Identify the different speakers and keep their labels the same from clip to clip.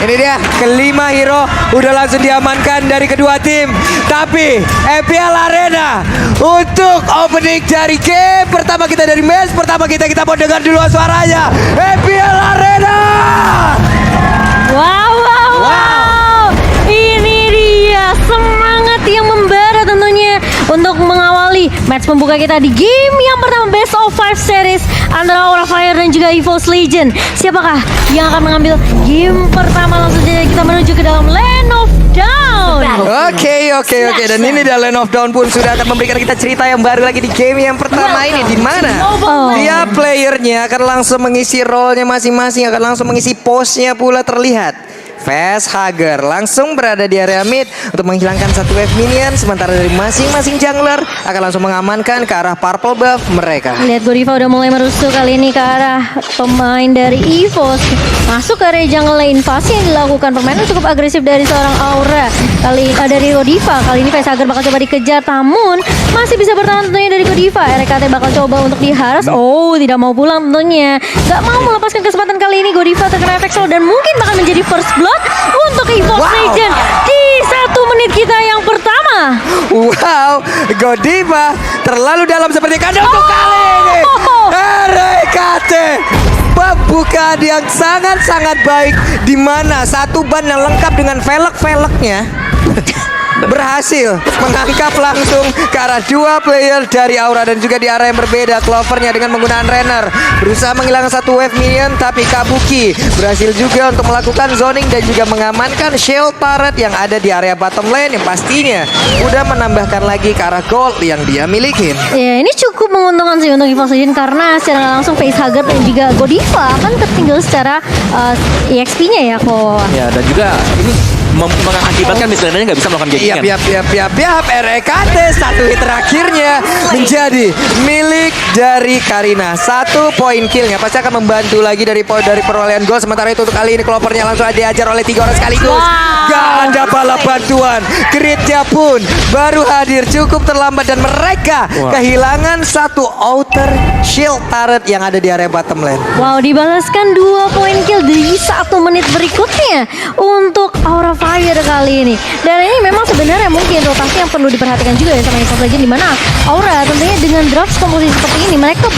Speaker 1: Ini dia kelima hero udah langsung diamankan dari kedua tim. Tapi EPL Arena untuk opening dari game pertama kita dari match pertama kita mau dengar dulu suaranya. EPL Arena.
Speaker 2: Wow. Ini dia semangat yang membara tentunya untuk mengawali match pembuka kita di game yang pertama Best of 5 series antara Aura Fire dan juga EVOS Legend. Siapakah yang akan mengambil game pertama? Langsung saja kita menuju ke dalam Land of Dawn.
Speaker 1: Oke. Dan ini di Land of Dawn pun sudah akan memberikan kita cerita yang baru lagi di game yang pertama ini, di mana dia playernya akan langsung mengisi role-nya masing-masing, akan langsung mengisi pose-nya pula terlihat. Facehugger langsung berada di area mid untuk menghilangkan satu wave minion, sementara dari masing-masing jungler akan langsung mengamankan ke arah purple buff mereka.
Speaker 2: Lihat Godiva udah mulai merusuh kali ini ke arah pemain dari EVOS. Masuk ke area jungle lane, invasi yang dilakukan permainan cukup agresif dari seorang Aura dari Godiva. Kali ini Facehugger bakal coba dikejar, namun masih bisa bertahan tentunya dari Godiva. RKT bakal coba untuk diharas. Tidak mau pulang tentunya. Gak mau melepaskan kesempatan kali ini. Godiva terkena efek slow dan mungkin bakal menjadi first blood untuk EVOS Legend di 1 menit kita yang pertama.
Speaker 1: Wow, Godiva terlalu dalam seperti kandang untuk kali ini. RKT pembukaan yang sangat-sangat baik, di mana satu ban yang lengkap dengan velg-velgnya berhasil mengangkat langsung ke arah dua player dari Aura dan juga di arah yang berbeda. Clovernya dengan menggunakan Renner berusaha menghilangkan satu wave minion, tapi Kabuki berhasil juga untuk melakukan zoning dan juga mengamankan shield turret yang ada di area bottom lane yang pastinya udah menambahkan lagi ke arah gold yang dia miliki.
Speaker 2: Ya, ini cukup menguntungkan sih untuk EVOS Legend karena secara langsung Facehugger dan juga Godiva kan tertinggal secara EXP-nya ya kok.
Speaker 3: Ya, dan juga ini mengakibatkan misalnya nggak bisa melakukan jaringan.
Speaker 1: Yap. RKT satu hit terakhirnya menjadi milik dari Karina. 1 poin killnya pasti akan membantu lagi dari perolehan gol. Sementara itu untuk kali ini Clovernya langsung diajar oleh 3 orang sekaligus. Gak ada bala bantuan. Critnya pun baru hadir cukup terlambat dan mereka kehilangan satu outer shield turret yang ada di area bottom lane.
Speaker 2: Wow, dibalaskan 2 poin kill di 1 menit berikutnya untuk Aura Fire kali ini. Dan ini memang sebenarnya mungkin rotasi yang perlu diperhatikan juga ya sama EVOS Legend, di mana Aura tentunya dengan draft komposisi seperti ini mereka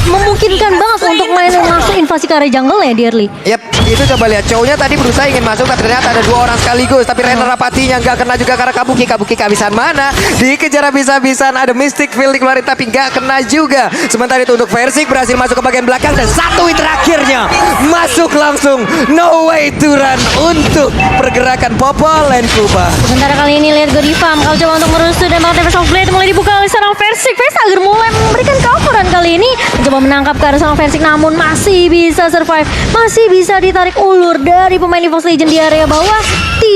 Speaker 2: memungkinkan banget untuk masuk invasi ke area jungle ya di early.
Speaker 1: Yap, itu coba lihat cowoknya tadi berusaha ingin masuk tapi ternyata ada 2 orang sekaligus, tapi Renner rapatinya nggak kena juga karena Kabuki kehabisan mana, dikejar habis-habisan, ada Mystic Field dikeluarin tapi nggak kena juga. Sementara itu untuk Versik berhasil masuk ke bagian belakang dan 1 hit terakhirnya masuk langsung no way to run untuk pergerakan Popol dan Kuba.
Speaker 2: Sementara kali ini lihat Godiva kalau coba untuk merusuh dan banget Tempest of Blade mulai dibuka oleh seorang Versik. Facehugger mulai memberikan coveran kali ini, mencoba menangkap ke arah seorang Versik namun masih bisa survive, masih bisa ditarik ulur dari pemain EVOS Legend di area bawah.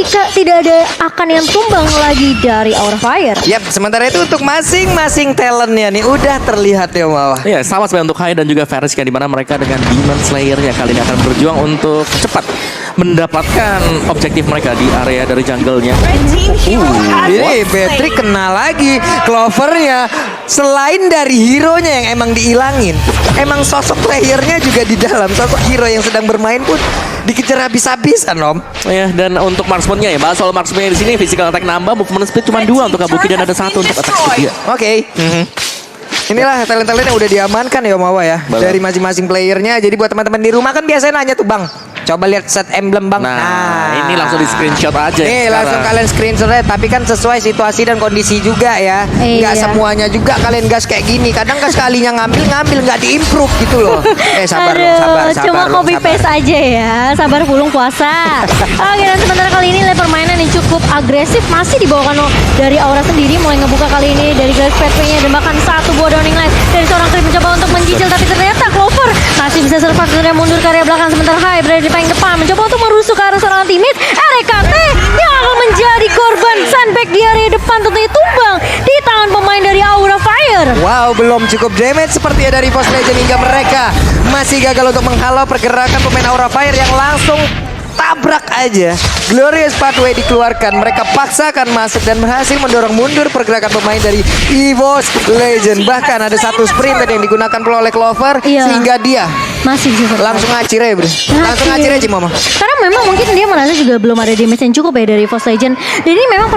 Speaker 2: Tidak ada akan yang tumbang lagi dari Aura Fire.
Speaker 1: Yap, sementara itu untuk masing-masing talentnya nih udah terlihat ya Mawar.
Speaker 3: Iya, sama seperti untuk Hai dan juga Ferris di mana mereka dengan Demon Slayer ya kali ini akan berjuang untuk cepat mendapatkan objektif mereka di area dari jungle-nya.
Speaker 1: Ini Patrick kena lagi. Clovernya selain dari hero-nya yang emang diilangin, emang sosok playernya juga di dalam. Sosok hero yang sedang bermain pun dikejar habis-habisan Om.
Speaker 3: Ya, dan untuk marksman-nya ya, bahas soal marksman di sini physical attack nambah, movement speed cuma 2 untuk Kabuki dan ada 1 untuk attack speed.
Speaker 1: Oke. Inilah talent-talent yang udah diamankan ya Om Awa ya, dari masing-masing playernya. Jadi buat teman-teman di rumah kan biasanya nanya tuh Bang, coba lihat set emblem Bang.
Speaker 3: Nah, ini langsung di screenshot aja.
Speaker 1: Nih langsung kalian screenshotnya, tapi kan sesuai situasi dan kondisi juga ya. Nggak semuanya juga kalian gas kayak gini. Kadang kan sekalinya ngambil nggak diimprove gitu loh. Sabar dong, sabar.
Speaker 2: Cuma copy paste aja ya. Sabar pulung puasa. Oke, dan sementara kali ini permainan yang cukup agresif masih dibawakan dari Aura sendiri, mulai ngebuka kali ini dari Grass Pathway-nya dan bahkan 1 buah downing light dari seorang Crit mencoba untuk mencicil, tapi ternyata Clover masih bisa survive dan mundur ke area belakang. Sementara Hai berada di paling depan mencoba untuk merusuh ke arah seorang teammate. RKT yang akan menjadi korban sandbag di area depan tentunya tumbang di tangan pemain dari Aura Fire.
Speaker 1: Wow, belum cukup damage sepertinya dari EVOS Legend hingga mereka masih gagal untuk menghalau pergerakan pemain Aura Fire yang langsung tabrak aja Glorious Pathway dikeluarkan. Mereka paksakan masuk dan berhasil mendorong mundur pergerakan pemain dari EVOS Legend. Bahkan ada satu sprint tadi yang digunakan pula oleh Clover,
Speaker 2: Iya.
Speaker 1: sehingga dia
Speaker 2: Masih bisa survive.
Speaker 1: langsung ngacir aja, bro. Langsung ngacir aja, Mama.
Speaker 2: Karena memang mungkin dia merasa juga belum ada damage yang cukup ya dari EVOS Legend. Dan ini memang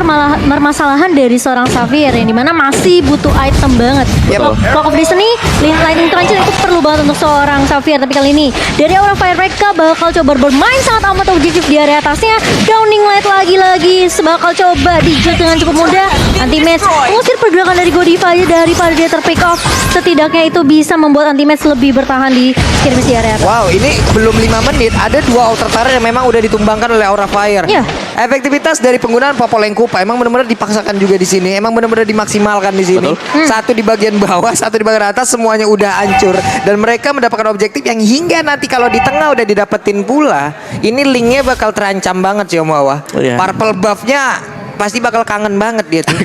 Speaker 2: permasalahan dari seorang Xavier yang dimana masih butuh item banget.
Speaker 1: Yep.
Speaker 2: Clock of Destiny, Lightning Cruncher itu perlu banget untuk seorang Xavier. Tapi kali ini dari Aura Fire mereka bakal coba bermain sangat amat objektif di area atasnya. Downing Light lagi-lagi bakal coba dijut dengan cukup mudah. Anti-match mengusir pergerakan dari Godiva aja daripada dia terpick off. Setidaknya itu bisa membuat anti-match lebih bertahan di skirmish di area atas.
Speaker 1: Wow, ini belum 5 menit ada 2 outer turret yang memang udah ditumbangkan oleh Aura Fire.
Speaker 2: Iya.
Speaker 1: Efektivitas dari penggunaan Popoleng Kupa emang benar-benar dipaksakan juga di sini. Emang benar-benar dimaksimalkan di sini.
Speaker 3: Betul.
Speaker 1: Satu di bagian bawah, satu di bagian atas, semuanya udah hancur dan mereka mendapatkan objektif yang hingga nanti kalau di tengah udah didapetin pula, ini linknya bakal terancam banget sih Om Wawa.
Speaker 3: Oh, iya.
Speaker 1: Purple buff-nya pasti bakal kangen banget dia tuh.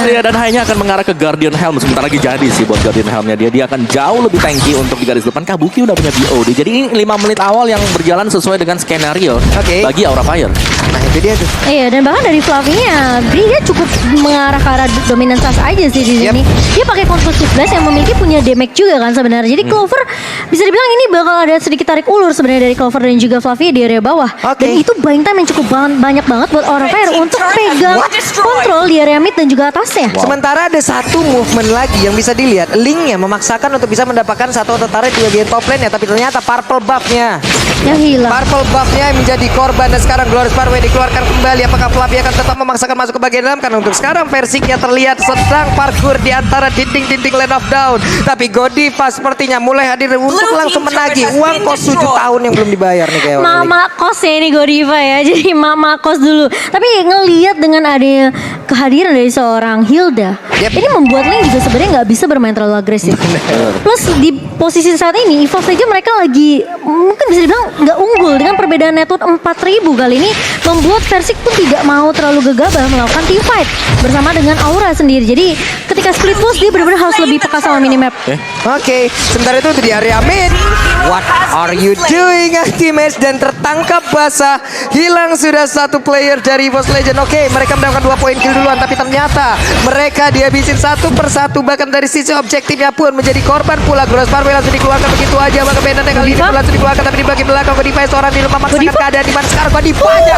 Speaker 3: Iya, dan hanya akan mengarah ke Guardian Helm. Sebentar lagi jadi sih buat Guardian Helmnya. Dia akan jauh lebih tanky untuk di garis depan. Kabuki udah punya BOD. Jadi ini 5 menit awal yang berjalan sesuai dengan skenario
Speaker 1: Oke.
Speaker 3: bagi Aura Fire.
Speaker 1: Nah itu dia tuh.
Speaker 2: Iya, dan bahkan dari Flavinya, dia cukup mengarah ke arah dominant class aja sih di
Speaker 1: Yep.
Speaker 2: sini. Dia pakai Concussive Blast yang memiliki punya damage juga kan sebenarnya. Jadi Clover bisa dibilang ini bakal ada sedikit tarik ulur sebenarnya dari Clover dan juga Flavia di area bawah.
Speaker 1: Oke.
Speaker 2: Dan itu buying time yang cukup banyak banget buat Aura Fire untuk pegang kontrol di area mid dan juga atasnya.
Speaker 1: Sementara ada satu movement lagi yang bisa dilihat. Linknya memaksakan untuk bisa mendapatkan satu outer turret di bagian top lane ya. Tapi ternyata purple buff-nya.
Speaker 2: Yang hilang.
Speaker 1: Purple buff-nya yang menjadi korban dan sekarang Glorious Pathway dikeluarkan kembali. Apakah Flavia akan tetap memaksakan masuk ke bagian dalam? Karena untuk sekarang Versiknya terlihat sedang parkour di antara dinding-dinding Land of Dawn. Tapi Godiva sepertinya mulai hadir untuk langsung menagih uang kos 7 tahun yang belum dibayar nih kayak
Speaker 2: Mama kosnya ini Godiva ya. Jadi mama kos dulu. Tapi ngelihat dengan adanya kehadiran dari seorang Hilda,
Speaker 1: Yep.
Speaker 2: ini membuat Link juga sebenarnya nggak bisa bermain terlalu agresif. Plus di posisi saat ini EVOS saja mereka lagi mungkin bisa dibilang nggak unggul dengan perbedaan network 4000 kali ini membuat Versik pun tidak mau terlalu gegabah melakukan team fight bersama dengan Aura sendiri. Jadi ketika split push dia benar-benar harus lebih peka sama minimap.
Speaker 1: Oke, sementara itu di area mid. What are you doing, Anti-Match? Dan tertangkap basah. Hilang sudah satu player dari EVOS Legend. Oke, mereka mendapatkan 2 poin kill duluan. Tapi ternyata mereka dihabisin satu persatu. Bahkan dari sisi objektifnya pun menjadi korban pula. Glorious Pathway langsung dikeluarkan begitu aja. Bahkan Benedek kali ini langsung dikeluarkan. Tapi di bagian belakang Godiva seorang diri memaksakan keadaan di mana sekarang Godiva aja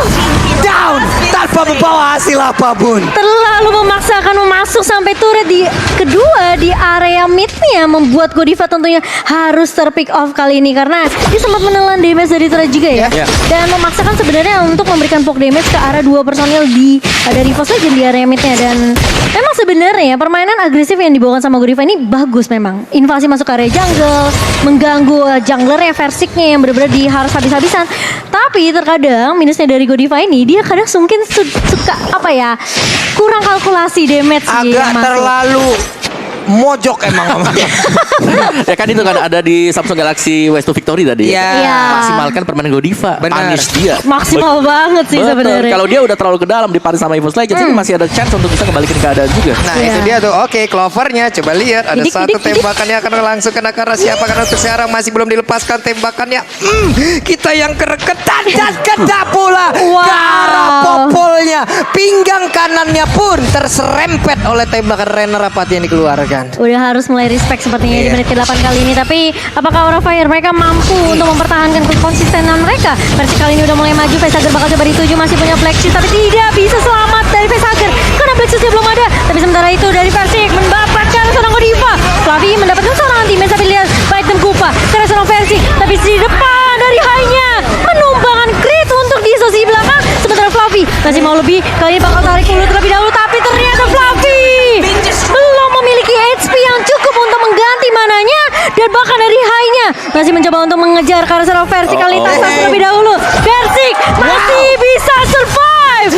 Speaker 1: down tanpa membawa hasil apapun.
Speaker 2: Terlalu memaksakan masuk sampai turret di kedua di area midnya membuat Godiva tentunya harus terpick off kali ini karena dia sempat menelan damage dari turret juga ya.
Speaker 3: Ya.
Speaker 2: Dan memaksakan sebenarnya untuk memberikan poke damage ke arah 2 personil dari EVOS Legend di area midnya. Dan memang sebenarnya permainan agresif yang dibawakan sama Godiva ini bagus memang. Invasi masuk ke area jungle, mengganggu junglernya Versiknya yang benar-benar harus habis-habisan. Tapi terkadang minusnya dari Godiva ini dia kadang mungkin suka apa ya, kurang kalkulasi damage sih
Speaker 1: Agak
Speaker 2: yang masuk.
Speaker 1: terlalu mojok emang.
Speaker 3: Ya kan itu kan ada di Samsung Galaxy West to Victory tadi.
Speaker 1: Iya.
Speaker 2: Iya.
Speaker 3: Maksimalkan permainan Godiva.
Speaker 1: Benar.
Speaker 3: Punish dia.
Speaker 2: Maksimal banget sih
Speaker 3: Betul.
Speaker 2: sebenarnya.
Speaker 3: Kalau dia udah terlalu ke dalam di paris sama EVOS Legends ini masih ada chance untuk bisa kembalikan keadaan juga.
Speaker 1: Nah
Speaker 2: Iya.
Speaker 1: itu dia tuh. Oke, Clovernya coba lihat ada
Speaker 2: Didik,
Speaker 1: satu
Speaker 2: didik,
Speaker 1: tembakan yang akan langsung kena ke arah siapa karena untuk sekarang masih belum dilepaskan tembakannya. Kita yang kereketan dan kena pula
Speaker 2: Wow.
Speaker 1: ke arah popolnya. Pinggang kanannya pun terserempet oleh tembakan Renner Apati yang dikeluarkan.
Speaker 2: Udah harus mulai respect sepertinya di
Speaker 1: Iya.
Speaker 2: menit ke-8 kali ini. Tapi apakah Aura Fire mereka mampu untuk mempertahankan kekonsistenan mereka? Versi kali ini udah mulai maju. Facehager bakal coba dituju, masih punya Black Shield tapi tidak bisa selamat dari Facehager karena Black Shieldnya belum ada. Tapi sementara itu dari Versi mendapatkan seorang Godiva. Flavi mendapatkan seorang anti-match tapi lihat baik dan Kupa karena seorang Versi. Tapi di depan dari High-nya menumbangkan crit untuk di sisi belakang. Sementara Flavi masih mau lebih. Kali ini bakal tarik dulu terlebih dahulu tapi ternyata Flavi belum memiliki HP yang cukup untuk mengganti mananya dan bahkan dari High-nya masih mencoba untuk mengejar karena seorang Versik kali tas terlebih dahulu. Versik masih bisa survive.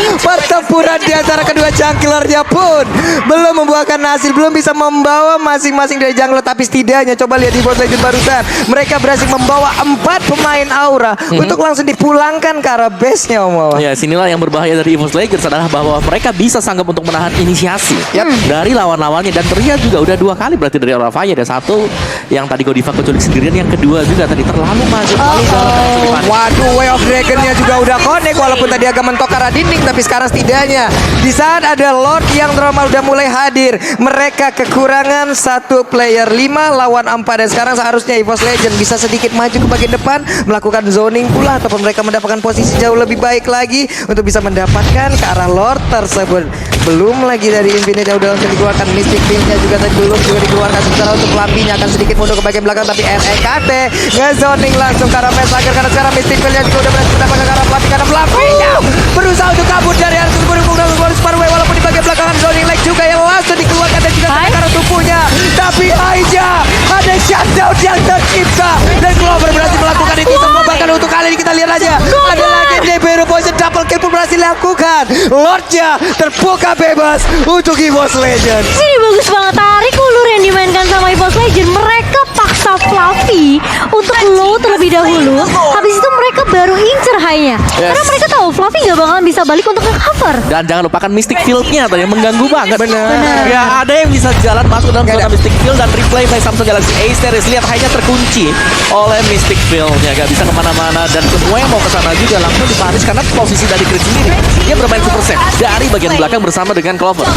Speaker 1: Pertempuran di antara kedua junglernya pun belum membuahkan hasil, belum bisa membawa masing-masing dari jungler. Tapi setidaknya coba lihat di EVOS Legends barusan, mereka berhasil membawa 4 pemain aura untuk langsung dipulangkan ke arah base-nya, Om Wawan.
Speaker 3: Ya, sinilah yang berbahaya dari EVOS Legends adalah bahwa mereka bisa sanggup untuk menahan inisiasi dari lawan-lawannya, dan terlihat juga udah 2 kali berarti dari Aura Fire. Ada satu yang tadi Godiva kecuali sendirian, yang kedua juga tadi terlalu maju terlalu dalam.
Speaker 1: Waduh, Way of Dragon-nya juga udah connect, walaupun tadi agak mentok ke arah dinding, tapi sekarang setidaknya di saat ada Lord yang normal udah mulai hadir, mereka kekurangan 1 player, 5 lawan 4, dan sekarang seharusnya EVOS Legends bisa sedikit maju ke bagian depan, melakukan zoning pula, ataupun mereka mendapatkan posisi jauh lebih baik lagi untuk bisa mendapatkan ke arah Lord tersebut. Belum lagi dari Infinite yang udah langsung dikeluarkan, Mystic Field-nya juga tadi belum juga dikeluarkan. Sementara untuk Lampinya akan sedikit mundur ke bagian belakang, tapi REKT nge-zoning langsung ke arah Messenger, karena sekarang Mystic Field-nya juga udah berhasil mendapatkan ke arah Fluffy, karena Fluffy-nya berusaha untuk kabur dari harus berhubung dengan Wallace Sparway, walaupun di bagian belakangan zoning leg juga yang langsung dikeluarkan dan juga ke arah tubuhnya. Tapi aja ada shutdown yang tercipta, dan Clover berhasil melakukan itu semua. Bahkan untuk kali ini kita lihat aja ada lagi Debero Poison double kill pun berhasil dilakukan. Lordnya terbuka bebas untuk EVOS Legends.
Speaker 2: Ini bagus banget, tarik ulur yang dimainkan sama EVOS Legends. Mereka paksa Fluffy untuk low terlebih dahulu. Habis itu mereka baru incer high-nya. Karena mereka tahu Fluffy nggak bakalan bisa balik untuk nge-cover.
Speaker 3: Dan jangan lupakan Mystic Field-nya tadi yang mengganggu banget.
Speaker 1: Benar.
Speaker 3: Ya, ada yang bisa jalan masuk dalam zona Mystic Field, dan replay by Samsung Galaxy A series. Lihat hanya terkunci oleh Mystic Field-nya, gak bisa kemana-mana, dan semua yang mau ke sana juga langsung dipanis karena posisi dari Chris sendiri. Dia bermain super safe dari bagian belakang bersama dengan Clover.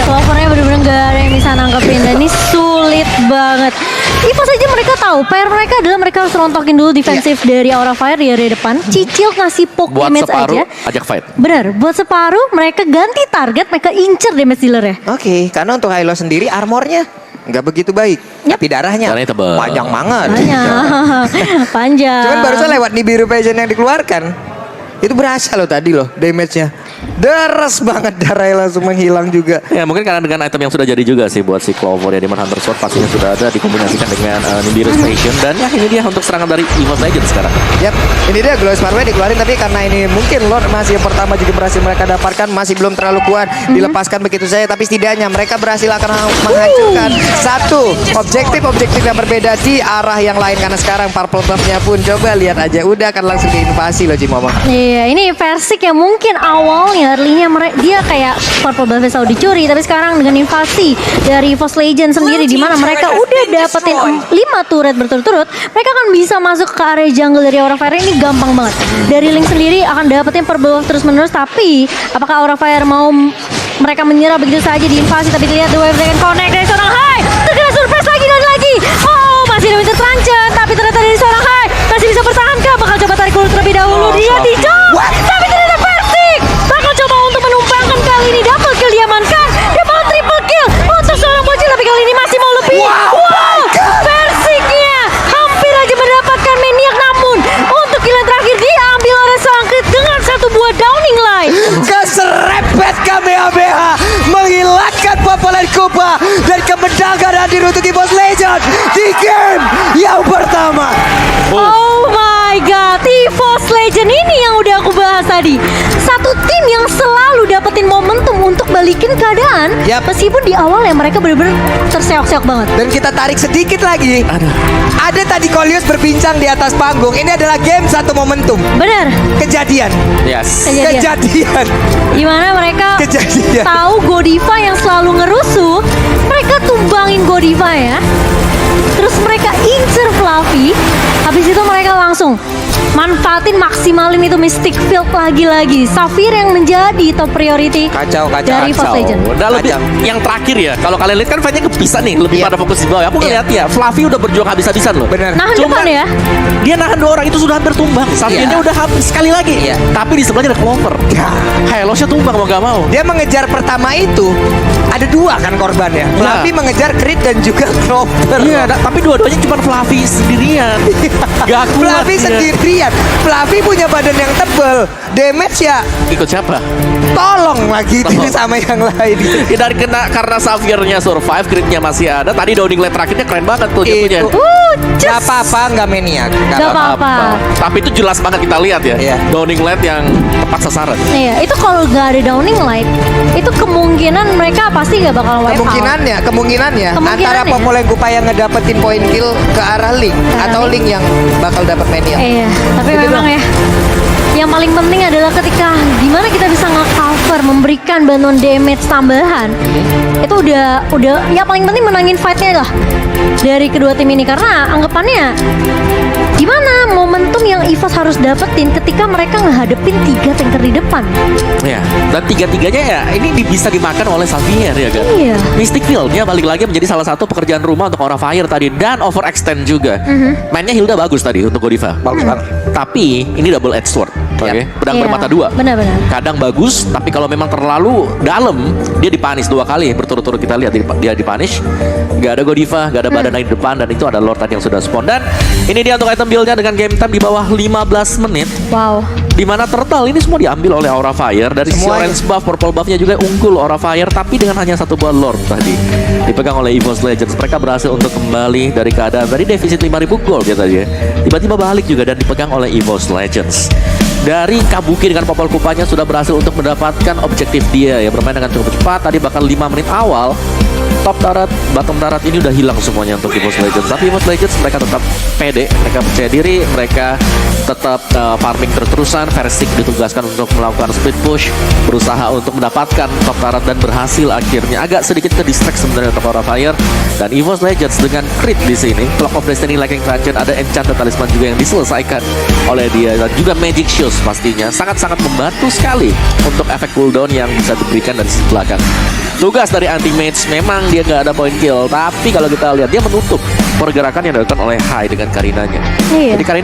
Speaker 2: Clovernya bener-bener gak ada yang bisa nangkepin, dan ini sulit banget. EVOS aja mereka tahu PR mereka adalah mereka harus rontokin dulu defensif dari Aura Fire di area depan. Cicil ngasih poke
Speaker 3: Buat
Speaker 2: damage
Speaker 3: separuh,
Speaker 2: aja.
Speaker 3: ajak fight.
Speaker 2: Bener, buat separuh mereka ganti target, mereka incer damage dealer-nya.
Speaker 1: Oke, karena untuk Hylo sendiri armornya nggak begitu baik, tapi darahnya
Speaker 3: Darahnya tebal.
Speaker 1: panjang banget.
Speaker 2: Panjang.
Speaker 1: Cuman barusan lewat Nibiru Pageant yang dikeluarkan, itu berasa loh tadi loh damage-nya. Deres banget, darahnya langsung menghilang juga.
Speaker 3: Ya, mungkin karena dengan item yang sudah jadi juga sih buat si Clover ya, Demon Hunter Sword pastinya sudah ada dikombinasikan dengan Nibiru Station, dan ya ini dia untuk serangan dari EVOS Legends sekarang.
Speaker 1: Yap, ini dia Glow Sparway dikeluarin, tapi karena ini mungkin Lord masih yang pertama juga berhasil mereka dapatkan, masih belum terlalu kuat dilepaskan begitu saja, tapi setidaknya mereka berhasil akan menghancurkan satu objektif yang berbeda di arah yang lain, karena sekarang Purple Buff-nya pun coba lihat aja udah akan langsung diinvasi loh Cimoma.
Speaker 2: Iya, ini Versik yang mungkin awalnya early-nya dia kayak Purple Buff selalu dicuri, tapi sekarang dengan invasi dari EVOS Legends sendiri, di mana mereka udah dapetin 5 turret berturut-turut, mereka akan bisa masuk ke area jungle dari Aura Fire. Ini gampang banget. Dari Link sendiri akan dapetin Purple Buff terus-menerus, tapi apakah Aura Fire mau mereka menyerah begitu saja di invasi? Tapi lihat The Wave Dragon connect dari seorang high, terkena surprise lagi dan lagi. Oh, masih ada Winter Truncheon, tapi ternyata dari seorang high masih bisa bertahankah? Bakal coba tarik ulur terlebih dahulu, dia dijauh, tapi ternyata Versik bakal coba untuk menumpangkan. Kali ini double kill diamankan, dia mau triple kill untuk seorang bocil, tapi kali ini masih mau lebih. Wow, Versiknya hampir aja mendapatkan maniak, namun untuk kill yang terakhir dia ambil oleh Sangkrit dengan 1 buah downing line.
Speaker 1: Keserempet Kamehameha menghilangkan Popolan Kupa dan kemenangan hadir untuk EVOS Legends di game yang pertama.
Speaker 2: Oh my god, EVOS Legend ini yang udah aku bahas tadi. Satu tim yang selalu dapetin momentum untuk balikin keadaan.
Speaker 1: Yap.
Speaker 2: Meskipun di awal ya mereka bener-bener terseok-seok banget.
Speaker 1: Dan kita tarik sedikit lagi. Ada tadi Kolius berbincang di atas panggung. Ini adalah game satu momentum.
Speaker 2: Bener.
Speaker 1: Kejadian.
Speaker 3: Yes.
Speaker 1: Kejadian.
Speaker 2: Gimana mereka
Speaker 1: Kejadian.
Speaker 2: tahu Godiva yang selalu ngerusuh, mereka tumbangin Godiva ya. Terus mereka incer Fluffy. Habis itu mereka langsung manfaatin, maksimalin itu Mystic Field lagi-lagi. Sapphire yang menjadi top priority
Speaker 1: Kacau.
Speaker 2: dari EVOS Legends.
Speaker 3: Udah lebih yang terakhir ya. Kalau kalian lihat kan fightnya kepisah nih, lebih pada fokus di bawah. Aku ngeliat ya, Fluffy udah berjuang habis-habisan loh.
Speaker 1: Bener.
Speaker 2: Nahan depan ya.
Speaker 3: Dia nahan 2 orang itu sudah hampir tumbang. Sapphire-nya udah habis sekali lagi. Tapi di sebelahnya ada Clover. Helosnya tumbang mau gak mau.
Speaker 1: Dia mengejar pertama itu ada dua kan korbannya. Fluffy mengejar Creed dan juga Clover.
Speaker 3: Iya, tapi dua-duanya cuma Fluffy sendirian. Gak kuat
Speaker 1: Fluffy
Speaker 3: dia.
Speaker 1: sendirian. Fluffy punya badan yang tebel. Damage ya
Speaker 3: Ikut siapa?
Speaker 1: tolong lagi ini sama yang lain.
Speaker 3: Ya dari karena Xavier-nya survive, Creed-nya masih ada. Tadi downing lane terakhirnya keren banget tuh jatuhnya.
Speaker 1: Itu
Speaker 2: Just.
Speaker 1: gak apa-apa nggak maniak.
Speaker 2: Gak apa-apa.
Speaker 3: Tapi itu jelas banget kita lihat ya.
Speaker 1: Iya.
Speaker 3: Downing lane yang tepat sasaran.
Speaker 2: Iya, itu kalau nggak ada downing light, itu kemungkinan mereka pasti nggak bakal wipe out.
Speaker 1: Kemungkinannya antara
Speaker 2: Kemungkinannya.
Speaker 1: Popoleng upaya ngedapetin poin kill ke arah Link
Speaker 2: arah
Speaker 1: atau
Speaker 2: Link.
Speaker 1: Link yang bakal dapat maniak.
Speaker 2: Iya, tapi memang ya yang paling penting adalah ketika gimana kita bisa nge-cover, memberikan bantuan damage tambahan. Itu udah ya paling penting menangin fight-nya lah dari kedua tim ini karena anggapannya gimana momentum yang EVOS harus dapetin ketika mereka ngehadepin 3 tanker di depan.
Speaker 3: Ya, dan tiga-tiganya ya ini bisa dimakan oleh Xavier ya kan.
Speaker 2: Iya.
Speaker 3: Mystic Field-nya balik lagi menjadi salah satu pekerjaan rumah untuk Aura Fire tadi dan overextend juga. Mainnya Hilda bagus tadi untuk Godiva.
Speaker 1: Bagus banget.
Speaker 3: Tapi ini double edged sword. Oke, pedang
Speaker 2: Iya,
Speaker 3: bermata dua.
Speaker 2: benar-benar.
Speaker 3: Kadang bagus, tapi kalau memang terlalu dalam, dia dipanis 2 kali berturut-turut kita lihat dia dipunish. Gak ada Godiva, gak ada badan lain di depan dan itu ada Lord tadi yang sudah spawn. Dan ini dia untuk item build-nya dengan game time di bawah 15 menit.
Speaker 2: Wow.
Speaker 3: Di mana Turtle ini semua diambil oleh Aura Fire. Dari sisi
Speaker 1: Semuanya.
Speaker 3: orange buff, purple buffnya juga unggul Aura Fire, tapi dengan hanya 1 buah Lord tadi dipegang oleh EVOS Legends. Mereka berhasil untuk kembali dari keadaan tadi defisit 5.000 gold ya tadi ya. Tiba-tiba balik juga dan dipegang oleh EVOS Legends. Dari Kabuki dengan popol kupanya sudah berhasil untuk mendapatkan objektif dia ya, bermain dengan cukup cepat. Tadi bahkan 5 menit awal top darat, bottom darat ini udah hilang semuanya untuk EVOS Legends. Tapi EVOS Legends mereka tetap pede, mereka percaya diri, mereka tetap farming terus-terusan. Versik ditugaskan untuk melakukan speed push, berusaha untuk mendapatkan top darat dan berhasil akhirnya. Agak sedikit ke distract sebenarnya untuk Aura Fire dan EVOS Legends dengan crit di sini. Clock of Destiny Lightning Transient, ada Enchanted Talisman juga yang diselesaikan oleh dia dan juga Magic Shields pastinya sangat-sangat membantu sekali untuk efek cooldown yang bisa diberikan dari sisi belakang. Tugas dari anti-mage memang dia nggak ada point kill, tapi kalau kita lihat dia menutup pergerakan yang dilakukan oleh Hai dengan Karinanya.
Speaker 2: Iya.
Speaker 3: Jadi Karina